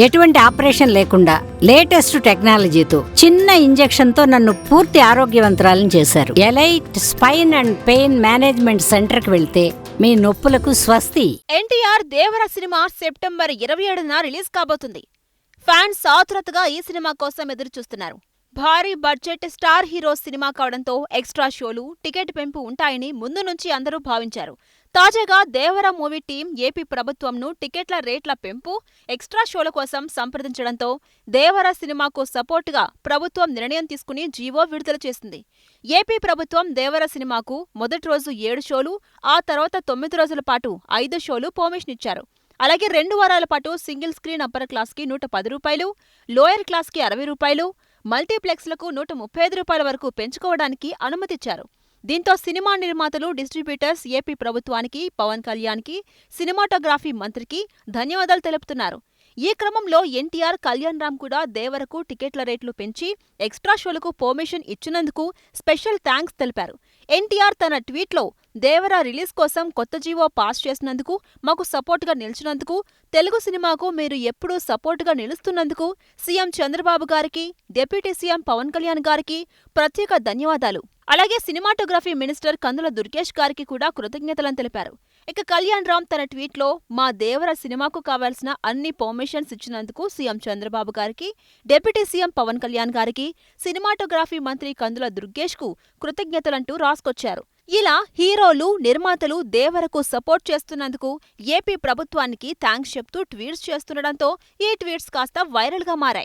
ఎటువంటి ఆపరేషన్ లేకుండా లేటెస్ట్ టెక్నాలజీతో చిన్న ఇంజెక్షన్ తో నన్ను పూర్తి ఆరోగ్యవంతురాలను చేశారు. Elite spine and pain management centre కి వెళ్తే మీ నొప్పులకు స్వస్తి. ఎన్టీఆర్ దేవర సినిమా సెప్టెంబర్ 27న రిలీజ్ కాబోతుంది. ఫ్యాన్స్ ఆతురతగా ఈ సినిమా కోసం ఎదురుచూస్తున్నారు. భారీ బడ్జెట్ స్టార్ హీరో సినిమా కావడంతో ఎక్స్ట్రా షోలు, టికెట్ పెంపు ఉంటాయని ముందు నుంచి అందరూ భావించారు. తాజాగా దేవర మూవీ టీం ఏపీ ప్రభుత్వంను టికెట్ల రేట్ల పెంపు, ఎక్స్ట్రా షోల కోసం సంప్రదించడంతో దేవర సినిమాకు సపోర్టుగా ప్రభుత్వం నిర్ణయం తీసుకుని జీవో విడుదల చేసింది. ఏపీ ప్రభుత్వం దేవర సినిమాకు మొదటి రోజు 7 షోలు, ఆ తర్వాత 9 రోజుల పాటు 5 షోలు పర్మిషన్ ఇచ్చారు. అలాగే 2 వారాల పాటు సింగిల్ స్క్రీన్ అప్పర్ క్లాస్కి 110 రూపాయలు, లోయర్ క్లాస్కి 60 రూపాయలు, మల్టీప్లెక్స్లకు 135 రూపాయల వరకు పెంచుకోవడానికి అనుమతిచ్చారు. దీంతో సినిమా నిర్మాతలు, డిస్ట్రిబ్యూటర్స్ ఏపీ ప్రభుత్వానికి, పవన్ కళ్యాణ్కి, సినిమాటోగ్రఫీ మంత్రికి ధన్యవాదాలు తెలుపుతున్నారు. ఈ క్రమంలో ఎన్టీఆర్, కళ్యాణ్ రామ్ కూడా దేవరకు టికెట్ల రేట్లు పెంచి ఎక్స్ట్రా షోలకు పర్మిషన్ ఇచ్చినందుకు స్పెషల్ థాంక్స్ తెలిపారు. ఎన్టీఆర్ తన ట్వీట్లో దేవర రిలీజ్ కోసం కొత్త జీవో పాస్ చేసినందుకు, మాకు సపోర్టుగా నిలిచినందుకు, తెలుగు సినిమాకు మీరు ఎప్పుడూ సపోర్టుగా నిలుస్తున్నందుకు సీఎం చంద్రబాబు గారికి, డిప్యూటీ సీఎం పవన్ కళ్యాణ్ గారికి ప్రత్యేక ధన్యవాదాలు. అలాగే సినిమాటోగ్రఫీ మినిస్టర్ కందుల దుర్గేష్ గారికి కూడా కృతజ్ఞతలను తెలిపారు. ఇక కళ్యాణ్ రామ్ తన ట్వీట్లో మా దేవర సినిమాకు కావాల్సిన అన్ని పర్మిషన్స్ ఇచ్చినందుకు సీఎం చంద్రబాబు గారికి, డిప్యూటీ సీఎం పవన్ కళ్యాణ్ గారికి, సినిమాటోగ్రఫీ మంత్రి కందుల దుర్గేష్ కు కృతజ్ఞతలంటూ రాసుకొచ్చారు. ఇలా హీరోలు, నిర్మాతలు దేవరకు సపోర్ట్ చేస్తున్నందుకు ఏపీ ప్రభుత్వానికి థాంక్స్ చెప్తూ ట్వీట్స్ చేస్తుండటంతో ఈ ట్వీట్స్ కాస్త వైరల్గా మారాయి.